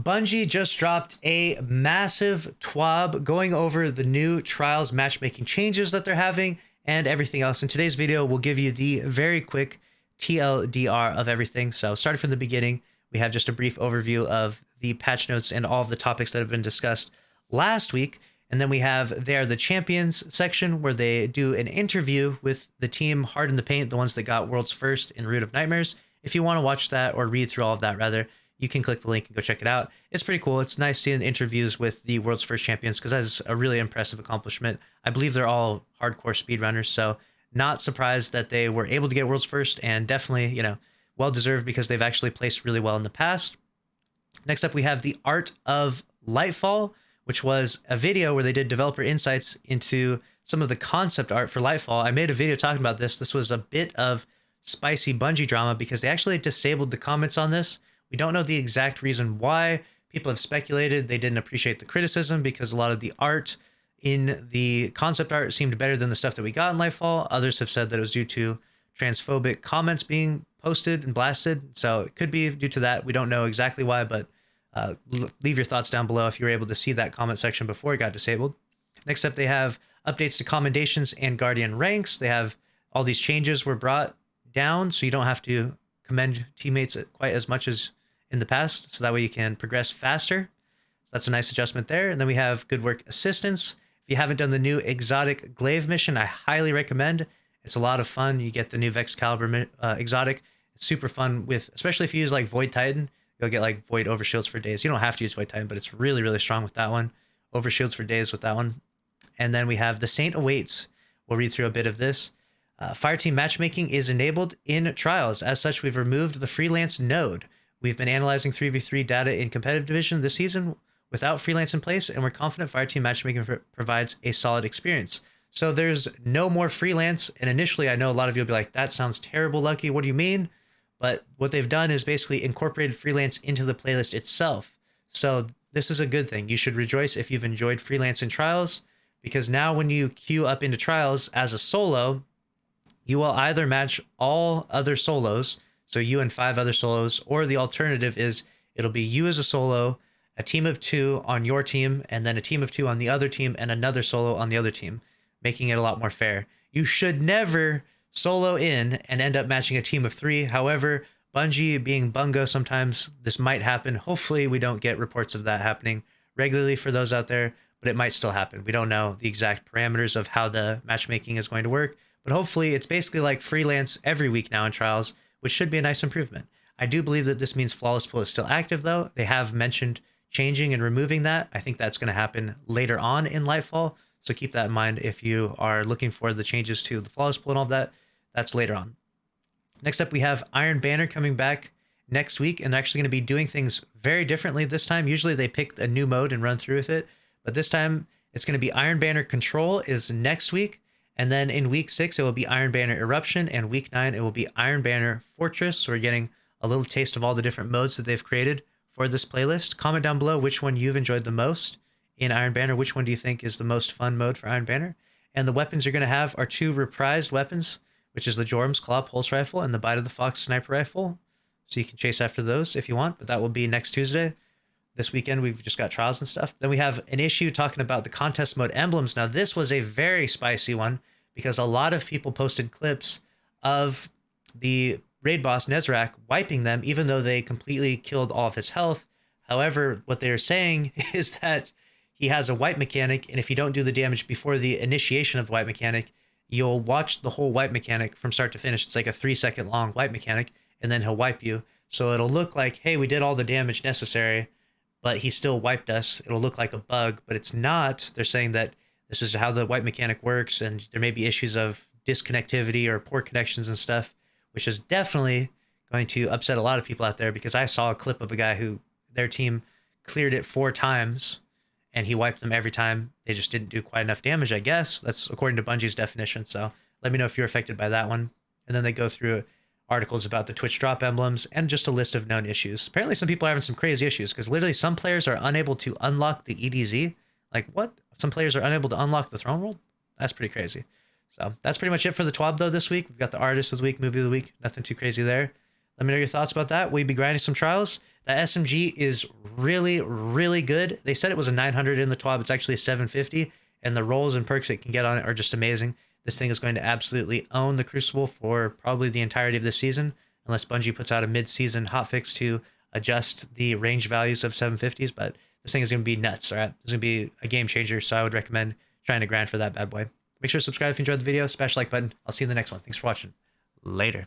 Bungie just dropped a massive Twab going over the new Trials matchmaking changes that they're having and everything else. In today's video, we'll give you the very quick TLDR of everything. So starting from the beginning, we have just a brief overview of the patch notes and all of the topics that have been discussed last week. And then we have there the champions section where they do an interview with the team Hard in the Paint, the ones that got world's first in Root of Nightmares. If you want to watch that or read through all of that rather, you can click the link and go check it out. It's pretty cool. It's nice seeing interviews with the world's first champions because that's a really impressive accomplishment. I believe they're all hardcore speedrunners, so not surprised that they were able to get world's first, and definitely, you know, well-deserved because they've actually placed really well in the past. Next up, we have the Art of Lightfall, which was a video where they did developer insights into some of the concept art for Lightfall. I made a video talking about this. This was a bit of spicy Bungie drama because they actually disabled the comments on this. We don't know the exact reason why. People have speculated they didn't appreciate the criticism because a lot of the art in the concept art seemed better than the stuff that we got in Lightfall. Others have said that it was due to transphobic comments being posted and blasted. So it could be due to that. We don't know exactly why, but leave your thoughts down below if you were able to see that comment section before it got disabled. Next up, they have updates to commendations and guardian ranks. They have all these changes were brought down, so you don't have to commend teammates quite as much as in the past, so that way you can progress faster. So that's a nice adjustment there. And then we have good work assistance. If you haven't done the new exotic glaive mission, I highly recommend. It's a lot of fun. You get the new Vex Caliber exotic. It's super fun with, especially if you use like Void Titan, you'll get like Void Overshields for days. You don't have to use Void Titan, but it's really, really strong with that one. Overshields for days with that one. And then we have the Saint Awaits. We'll read through a bit of this. Fireteam matchmaking is enabled in Trials. As such, we've removed the freelance node. We've been analyzing 3v3 data in competitive division this season without freelance in place, and we're confident Fireteam matchmaking provides a solid experience. So there's no more freelance, and initially I know a lot of you will be like, that sounds terrible, Lucky. What do you mean? But what they've done is basically incorporated freelance into the playlist itself. So this is a good thing. You should rejoice if you've enjoyed freelance in Trials, because now when you queue up into Trials as a solo, you will either match all other solos, so you and 5 other solos, or the alternative is it'll be you as a solo, a team of 2 on your team, and then a team of 2 on the other team, and another solo on the other team, making it a lot more fair. You should never solo in and end up matching a team of 3. However, Bungie being bungo, sometimes this might happen. Hopefully we don't get reports of that happening regularly for those out there, but it might still happen. We don't know the exact parameters of how the matchmaking is going to work, but hopefully it's basically like freelance every week now in Trials, which should be a nice improvement. I do believe that this means Flawless Pool is still active, though. They have mentioned changing and removing that. I think that's going to happen later on in Lightfall, so keep that in mind if you are looking for the changes to the Flawless Pool and all of that. That's later on. Next up, we have Iron Banner coming back next week, and they're actually going to be doing things very differently this time. Usually they pick a new mode and run through with it, but this time it's going to be Iron Banner Control is next week. And then in week 6, it will be Iron Banner Eruption, and week 9, it will be Iron Banner Fortress. So we're getting a little taste of all the different modes that they've created for this playlist. Comment down below which one you've enjoyed the most in Iron Banner. Which one do you think is the most fun mode for Iron Banner? And the weapons you're going to have are 2 reprised weapons, which is the Jorm's Claw Pulse Rifle and the Bite of the Fox Sniper Rifle. So you can chase after those if you want, but that will be next Tuesday. This weekend, we've just got Trials and stuff. Then we have an issue talking about the contest mode emblems. Now, this was a very spicy one because a lot of people posted clips of the raid boss Nezrak wiping them, even though they completely killed all of his health. However, what they're saying is that he has a wipe mechanic, and if you don't do the damage before the initiation of the wipe mechanic, you'll watch the whole wipe mechanic from start to finish. It's like a 3-second long wipe mechanic, and then he'll wipe you. So it'll look like, hey, we did all the damage necessary, but he still wiped us. It'll look like a bug, but it's not. They're saying that this is how the wipe mechanic works, and there may be issues of disconnectivity or poor connections and stuff, which is definitely going to upset a lot of people out there, because I saw a clip of a guy who their team cleared it 4 times, and he wiped them every time. They just didn't do quite enough damage, I guess. That's according to Bungie's definition, so let me know if you're affected by that one. And then they go through articles about the Twitch drop emblems and just a list of known issues. Apparently some people are having some crazy issues, because literally some players are unable to unlock the EDZ. Like, what? Some players are unable to unlock the Throne World? That's pretty crazy. So that's pretty much it for the TWAB, though, this week. We've got the Artist of the Week, Movie of the Week. Nothing too crazy there. Let me know your thoughts about that. Will you be grinding some trials? That SMG is really, really good. They said it was a 900 in the TWAB. It's actually a 750, and the rolls and perks it can get on it are just amazing. This thing is going to absolutely own the Crucible for probably the entirety of this season, unless Bungie puts out a mid-season hotfix to adjust the range values of 750s, but this thing is going to be nuts, all right? It's going to be a game changer, so I would recommend trying to grind for that bad boy. Make sure to subscribe if you enjoyed the video, smash the like button. I'll see you in the next one. Thanks for watching. Later.